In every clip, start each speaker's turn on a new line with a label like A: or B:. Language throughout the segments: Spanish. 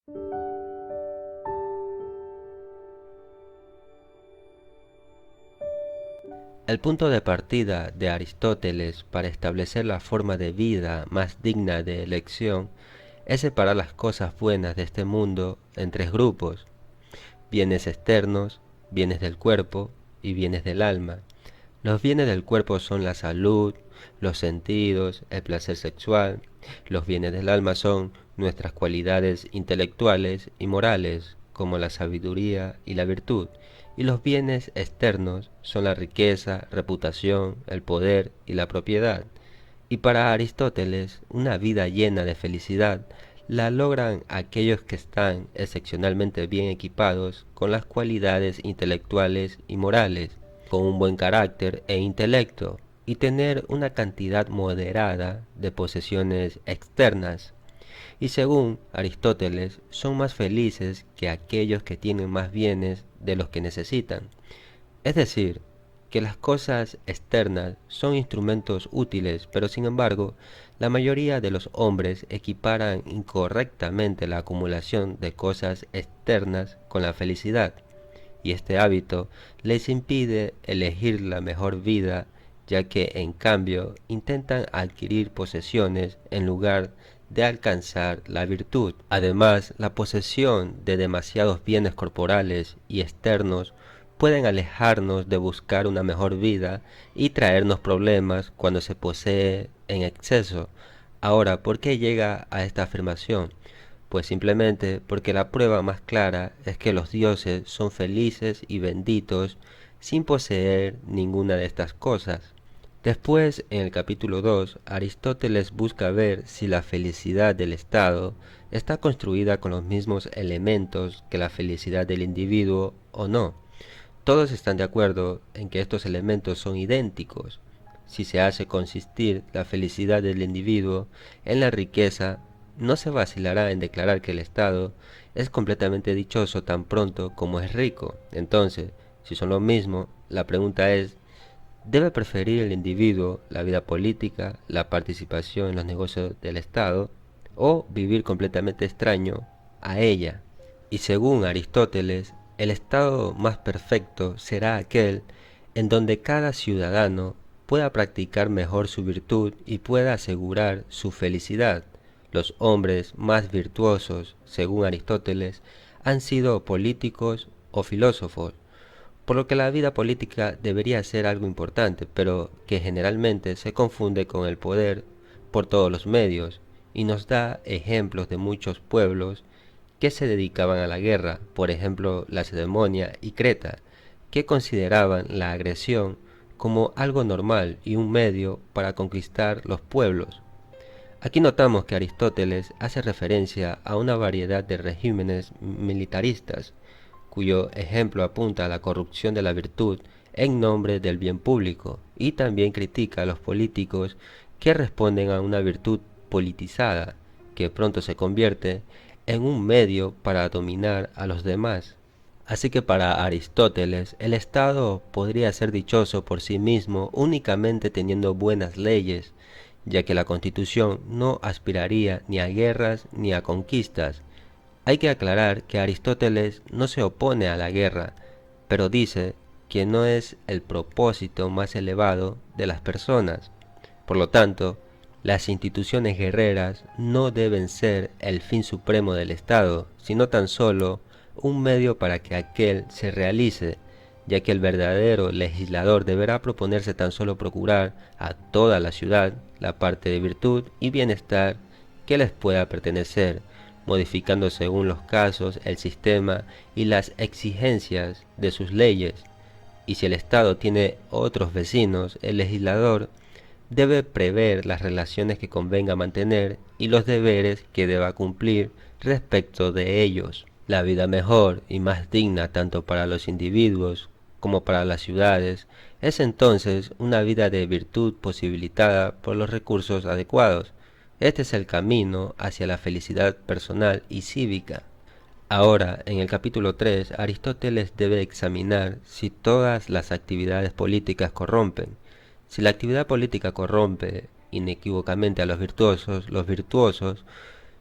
A: El punto de partida de Aristóteles para establecer la forma de vida más digna de elección es separar las cosas buenas de este mundo en tres grupos: bienes externos, bienes del cuerpo y bienes del alma. Los bienes del cuerpo son la salud, los sentidos, el placer sexual. Los bienes del alma son nuestras cualidades intelectuales y morales, como la sabiduría y la virtud. Y los bienes externos son la riqueza, reputación, el poder y la propiedad. Y para Aristóteles, una vida llena de felicidad la logran aquellos que están excepcionalmente bien equipados con las cualidades intelectuales y morales, con un buen carácter e intelecto, y tener una cantidad moderada de posesiones externas. Y según Aristóteles, son más felices que aquellos que tienen más bienes de los que necesitan. Es decir, que las cosas externas son instrumentos útiles, pero sin embargo, la mayoría de los hombres equiparan incorrectamente la acumulación de cosas externas con la felicidad, y este hábito les impide elegir la mejor vida, ya que en cambio intentan adquirir posesiones en lugar de alcanzar la virtud. Además, la posesión de demasiados bienes corporales y externos pueden alejarnos de buscar una mejor vida y traernos problemas cuando se posee en exceso. Ahora, ¿por qué llega a esta afirmación? Pues simplemente porque la prueba más clara es que los dioses son felices y benditos sin poseer ninguna de estas cosas. Después, en el capítulo 2, Aristóteles busca ver si la felicidad del Estado está construida con los mismos elementos que la felicidad del individuo o no. Todos están de acuerdo en que estos elementos son idénticos. Si se hace consistir la felicidad del individuo en la riqueza, no se vacilará en declarar que el Estado es completamente dichoso tan pronto como es rico. Entonces, si son lo mismo, la pregunta es: ¿debe preferir el individuo la vida política, la participación en los negocios del Estado, o vivir completamente extraño a ella? Y según Aristóteles, el estado más perfecto será aquel en donde cada ciudadano pueda practicar mejor su virtud y pueda asegurar su felicidad. Los hombres más virtuosos, según Aristóteles, han sido políticos o filósofos, por lo que la vida política debería ser algo importante, pero que generalmente se confunde con el poder por todos los medios, y nos da ejemplos de muchos pueblos que se dedicaban a la guerra, por ejemplo Lacedemonia y Creta, que consideraban la agresión como algo normal y un medio para conquistar los pueblos. Aquí notamos que Aristóteles hace referencia a una variedad de regímenes militaristas, cuyo ejemplo apunta a la corrupción de la virtud en nombre del bien público, y también critica a los políticos que responden a una virtud politizada, que pronto se convierte en un medio para dominar a los demás. Así que para Aristóteles, el Estado podría ser dichoso por sí mismo únicamente teniendo buenas leyes, ya que la Constitución no aspiraría ni a guerras ni a conquistas. Hay que aclarar que Aristóteles no se opone a la guerra, pero dice que no es el propósito más elevado de las personas. Por lo tanto, las instituciones guerreras no deben ser el fin supremo del Estado, sino tan solo un medio para que aquel se realice, ya que el verdadero legislador deberá proponerse tan solo procurar a toda la ciudad la parte de virtud y bienestar que les pueda pertenecer, modificando según los casos el sistema y las exigencias de sus leyes. Y si el Estado tiene otros vecinos, el legislador debe prever las relaciones que convenga mantener y los deberes que deba cumplir respecto de ellos. La vida mejor y más digna tanto para los individuos como para las ciudades es entonces una vida de virtud posibilitada por los recursos adecuados. Este es el camino hacia la felicidad personal y cívica. Ahora, en el capítulo 3, Aristóteles debe examinar si todas las actividades políticas corrompen. Si la actividad política corrompe inequívocamente a los virtuosos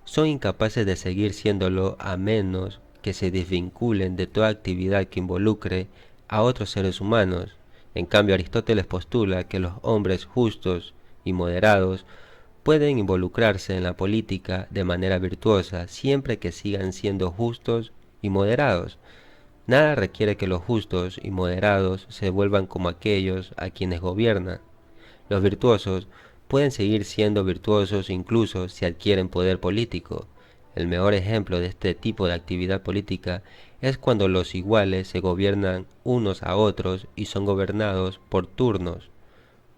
A: son incapaces de seguir siéndolo a menos que se desvinculen de toda actividad que involucre a otros seres humanos. En cambio, Aristóteles postula que los hombres justos y moderados pueden involucrarse en la política de manera virtuosa siempre que sigan siendo justos y moderados. Nada requiere que los justos y moderados se vuelvan como aquellos a quienes gobiernan. Los virtuosos pueden seguir siendo virtuosos incluso si adquieren poder político. El mejor ejemplo de este tipo de actividad política es cuando los iguales se gobiernan unos a otros y son gobernados por turnos.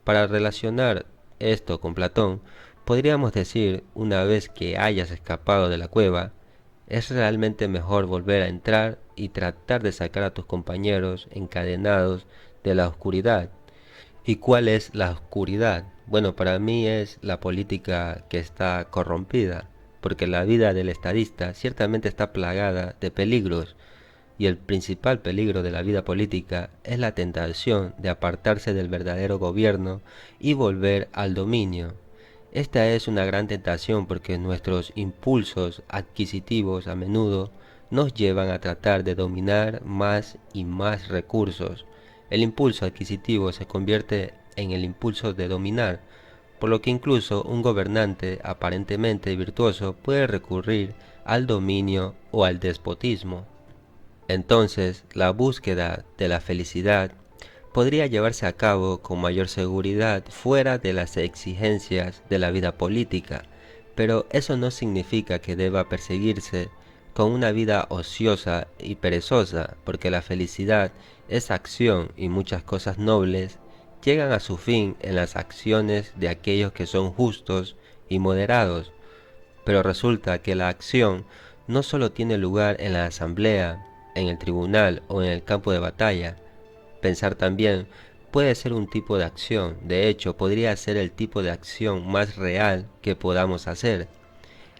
A: Para relacionar esto con Platón, podríamos decir, una vez que hayas escapado de la cueva, es realmente mejor volver a entrar y tratar de sacar a tus compañeros encadenados de la oscuridad. ¿Y cuál es la oscuridad? Bueno, para mí es la política que está corrompida, porque la vida del estadista ciertamente está plagada de peligros, y el principal peligro de la vida política es la tentación de apartarse del verdadero gobierno y volver al dominio. Esta es una gran tentación porque nuestros impulsos adquisitivos a menudo nos llevan a tratar de dominar más y más recursos. El impulso adquisitivo se convierte en el impulso de dominar, por lo que incluso un gobernante aparentemente virtuoso puede recurrir al dominio o al despotismo. Entonces, la búsqueda de la felicidad podría llevarse a cabo con mayor seguridad fuera de las exigencias de la vida política, pero eso no significa que deba perseguirse con una vida ociosa y perezosa, porque la felicidad es acción y muchas cosas nobles llegan a su fin en las acciones de aquellos que son justos y moderados. Pero resulta que la acción no solo tiene lugar en la asamblea, en el tribunal o en el campo de batalla. Pensar también puede ser un tipo de acción, de hecho podría ser el tipo de acción más real que podamos hacer.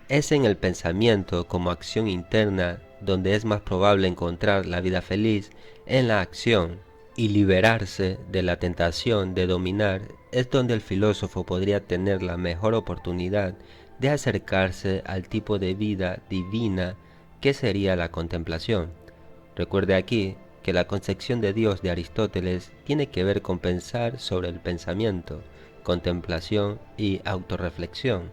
A: Es en el pensamiento como acción interna donde es más probable encontrar la vida feliz en la acción, y liberarse de la tentación de dominar es donde el filósofo podría tener la mejor oportunidad de acercarse al tipo de vida divina que sería la contemplación. Recuerde aquí que la concepción de Dios de Aristóteles tiene que ver con pensar sobre el pensamiento, contemplación y autorreflexión.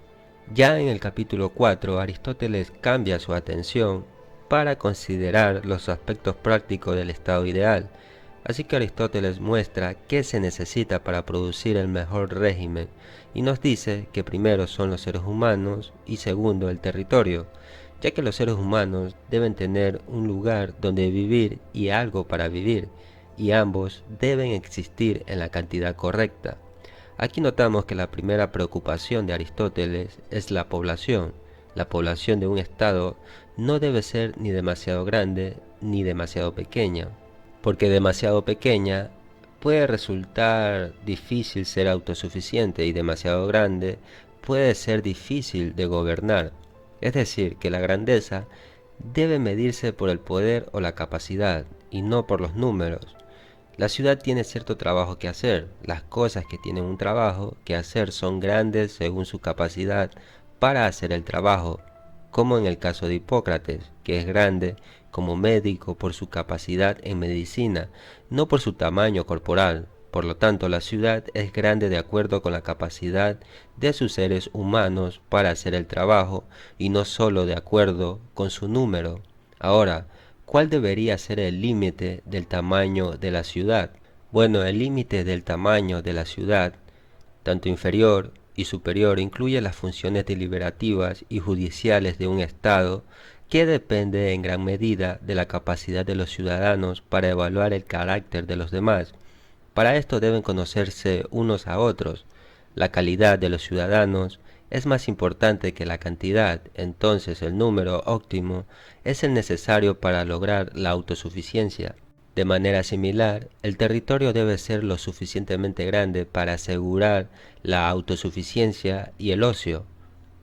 A: Ya en el capítulo 4, Aristóteles cambia su atención para considerar los aspectos prácticos del estado ideal. Así que Aristóteles muestra qué se necesita para producir el mejor régimen y nos dice que primero son los seres humanos y segundo el territorio, ya que los seres humanos deben tener un lugar donde vivir y algo para vivir, y ambos deben existir en la cantidad correcta. Aquí notamos que la primera preocupación de Aristóteles es la población. La población de un estado no debe ser ni demasiado grande ni demasiado pequeña, porque demasiado pequeña puede resultar difícil ser autosuficiente y demasiado grande puede ser difícil de gobernar. Es decir, que la grandeza debe medirse por el poder o la capacidad y no por los números. La ciudad tiene cierto trabajo que hacer. Las cosas que tienen un trabajo que hacer son grandes según su capacidad para hacer el trabajo, como en el caso de Hipócrates, que es grande como médico por su capacidad en medicina, no por su tamaño corporal. Por lo tanto, la ciudad es grande de acuerdo con la capacidad de sus seres humanos para hacer el trabajo y no solo de acuerdo con su número. Ahora, ¿cuál debería ser el límite del tamaño de la ciudad? Bueno, el límite del tamaño de la ciudad, tanto inferior y superior, incluye las funciones deliberativas y judiciales de un Estado que depende en gran medida de la capacidad de los ciudadanos para evaluar el carácter de los demás. Para esto deben conocerse unos a otros. La calidad de los ciudadanos es más importante que la cantidad, entonces el número óptimo es el necesario para lograr la autosuficiencia. De manera similar, el territorio debe ser lo suficientemente grande para asegurar la autosuficiencia y el ocio,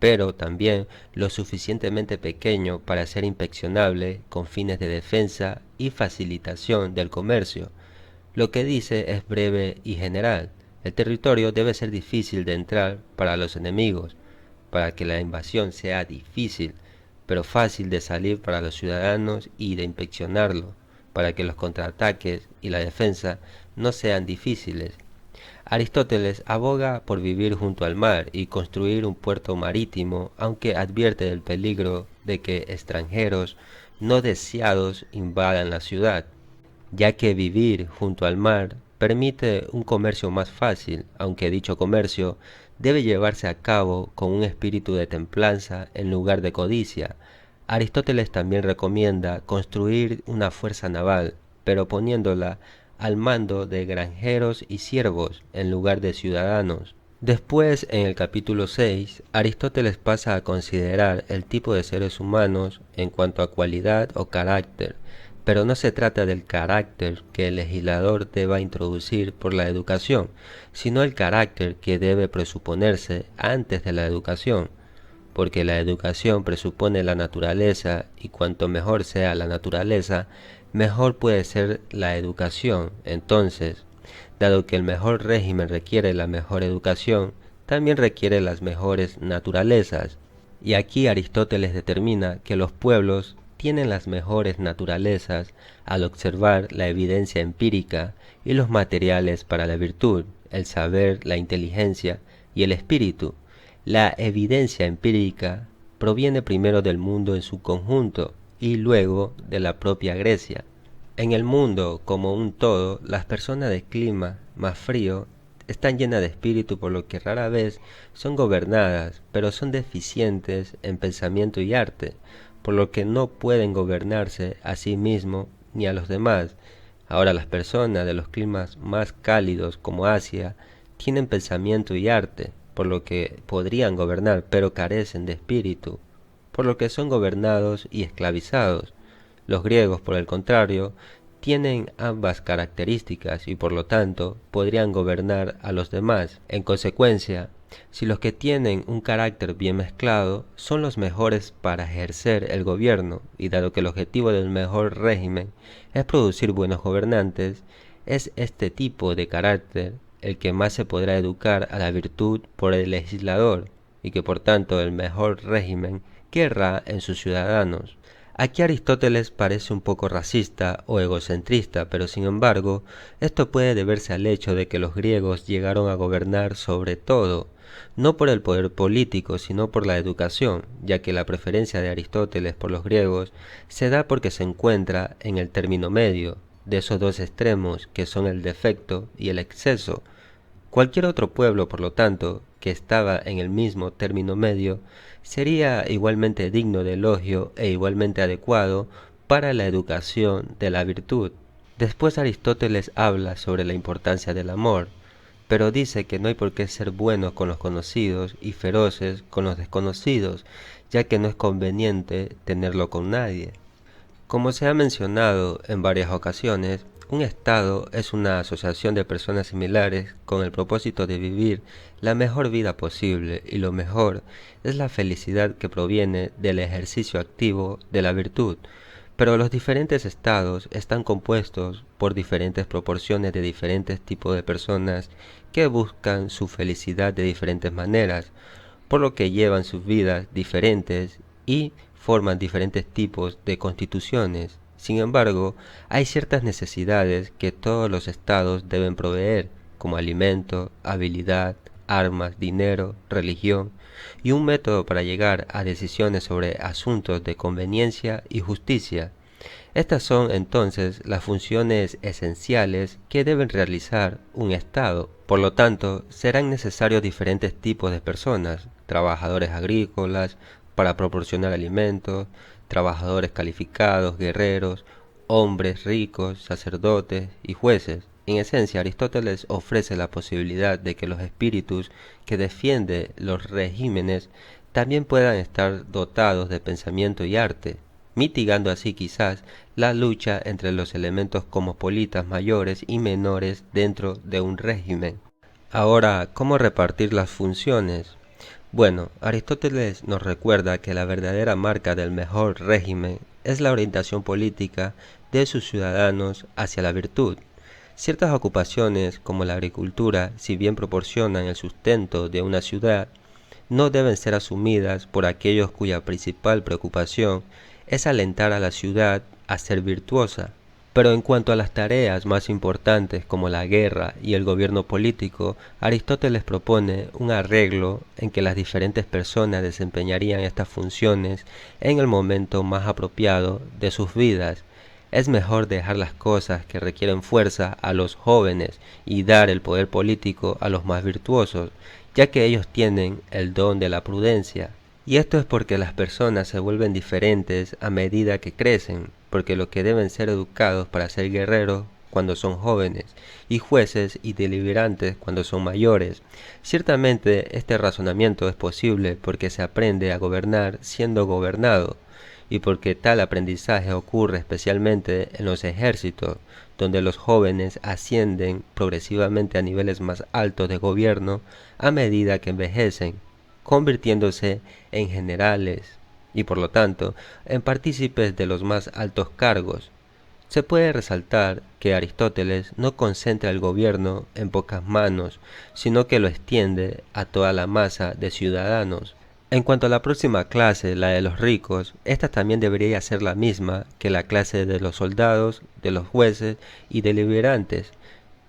A: pero también lo suficientemente pequeño para ser inspeccionable con fines de defensa y facilitación del comercio. Lo que dice es breve y general. El territorio debe ser difícil de entrar para los enemigos, para que la invasión sea difícil, pero fácil de salir para los ciudadanos y de inspeccionarlo, para que los contraataques y la defensa no sean difíciles. Aristóteles aboga por vivir junto al mar y construir un puerto marítimo, aunque advierte del peligro de que extranjeros no deseados invadan la ciudad, ya que vivir junto al mar permite un comercio más fácil, aunque dicho comercio debe llevarse a cabo con un espíritu de templanza en lugar de codicia. Aristóteles también recomienda construir una fuerza naval, pero poniéndola al mando de granjeros y siervos en lugar de ciudadanos. Después, en el capítulo 6, Aristóteles pasa a considerar el tipo de seres humanos en cuanto a cualidad o carácter, pero no se trata del carácter que el legislador deba introducir por la educación, sino el carácter que debe presuponerse antes de la educación, porque la educación presupone la naturaleza y cuanto mejor sea la naturaleza, mejor puede ser la educación. Entonces, dado que el mejor régimen requiere la mejor educación, también requiere las mejores naturalezas. Y aquí Aristóteles determina que los pueblos tienen las mejores naturalezas al observar la evidencia empírica y los materiales para la virtud, el saber, la inteligencia y el espíritu. La evidencia empírica proviene primero del mundo en su conjunto y luego de la propia Grecia. En el mundo como un todo, las personas de clima más frío están llenas de espíritu, por lo que rara vez son gobernadas, pero son deficientes en pensamiento y arte, por lo que no pueden gobernarse a sí mismos ni a los demás. Ahora las personas de los climas más cálidos como Asia tienen pensamiento y arte, por lo que podrían gobernar, pero carecen de espíritu, por lo que son gobernados y esclavizados. Los griegos, por el contrario, tienen ambas características y por lo tanto podrían gobernar a los demás. En consecuencia, si los que tienen un carácter bien mezclado son los mejores para ejercer el gobierno, y dado que el objetivo del mejor régimen es producir buenos gobernantes, es este tipo de carácter el que más se podrá educar a la virtud por el legislador, y que por tanto el mejor régimen querrá en sus ciudadanos. Aquí Aristóteles parece un poco racista o egocentrista, pero sin embargo, esto puede deberse al hecho de que los griegos llegaron a gobernar sobre todo, no por el poder político, sino por la educación, ya que la preferencia de Aristóteles por los griegos se da porque se encuentra en el término medio, de esos dos extremos que son el defecto y el exceso. Cualquier otro pueblo, por lo tanto, que estaba en el mismo término medio, sería igualmente digno de elogio e igualmente adecuado para la educación de la virtud. Después Aristóteles habla sobre la importancia del amor, pero dice que no hay por qué ser buenos con los conocidos y feroces con los desconocidos, ya que no es conveniente tenerlo con nadie. Como se ha mencionado en varias ocasiones, un Estado es una asociación de personas similares con el propósito de vivir la mejor vida posible, y lo mejor es la felicidad que proviene del ejercicio activo de la virtud. Pero los diferentes estados están compuestos por diferentes proporciones de diferentes tipos de personas que buscan su felicidad de diferentes maneras, por lo que llevan sus vidas diferentes y forman diferentes tipos de constituciones. Sin embargo, hay ciertas necesidades que todos los estados deben proveer, como alimento, habilidad, armas, dinero, religión, y un método para llegar a decisiones sobre asuntos de conveniencia y justicia. Estas son entonces las funciones esenciales que deben realizar un Estado. Por lo tanto, serán necesarios diferentes tipos de personas: trabajadores agrícolas para proporcionar alimentos, trabajadores calificados, guerreros, hombres ricos, sacerdotes y jueces. En esencia, Aristóteles ofrece la posibilidad de que los espíritus que defienden los regímenes también puedan estar dotados de pensamiento y arte, mitigando así quizás la lucha entre los elementos cosmopolitas mayores y menores dentro de un régimen. Ahora, ¿cómo repartir las funciones? Bueno, Aristóteles nos recuerda que la verdadera marca del mejor régimen es la orientación política de sus ciudadanos hacia la virtud. Ciertas ocupaciones, como la agricultura, si bien proporcionan el sustento de una ciudad, no deben ser asumidas por aquellos cuya principal preocupación es alentar a la ciudad a ser virtuosa. Pero en cuanto a las tareas más importantes como la guerra y el gobierno político, Aristóteles propone un arreglo en que las diferentes personas desempeñarían estas funciones en el momento más apropiado de sus vidas. Es mejor dejar las cosas que requieren fuerza a los jóvenes y dar el poder político a los más virtuosos, ya que ellos tienen el don de la prudencia. Y esto es porque las personas se vuelven diferentes a medida que crecen, porque lo que deben ser educados para ser guerreros cuando son jóvenes, y jueces y deliberantes cuando son mayores. Ciertamente este razonamiento es posible porque se aprende a gobernar siendo gobernado, y porque tal aprendizaje ocurre especialmente en los ejércitos, donde los jóvenes ascienden progresivamente a niveles más altos de gobierno a medida que envejecen, convirtiéndose en generales y por lo tanto en partícipes de los más altos cargos. Se puede resaltar que Aristóteles no concentra el gobierno en pocas manos, sino que lo extiende a toda la masa de ciudadanos. En cuanto a la próxima clase, la de los ricos, esta también debería ser la misma que la clase de los soldados, de los jueces y deliberantes.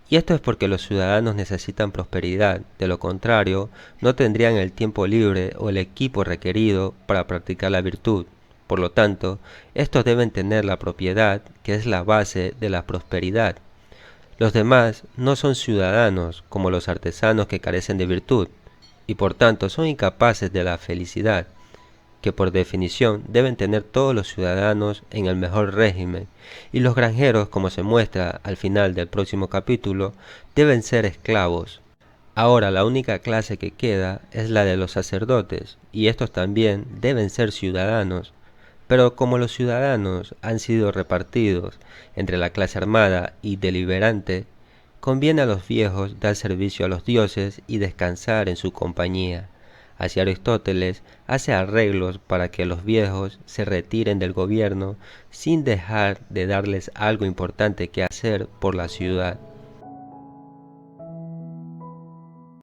A: Y esto es porque los ciudadanos necesitan prosperidad, de lo contrario, no tendrían el tiempo libre o el equipo requerido para practicar la virtud. Por lo tanto, estos deben tener la propiedad, que es la base de la prosperidad. Los demás no son ciudadanos, como los artesanos que carecen de virtud, y por tanto son incapaces de la felicidad, que por definición deben tener todos los ciudadanos en el mejor régimen, y los granjeros, como se muestra al final del próximo capítulo, deben ser esclavos. Ahora la única clase que queda es la de los sacerdotes, y estos también deben ser ciudadanos. Pero como los ciudadanos han sido repartidos entre la clase armada y deliberante, conviene a los viejos dar servicio a los dioses y descansar en su compañía. Así Aristóteles hace arreglos para que los viejos se retiren del gobierno sin dejar de darles algo importante que hacer por la ciudad.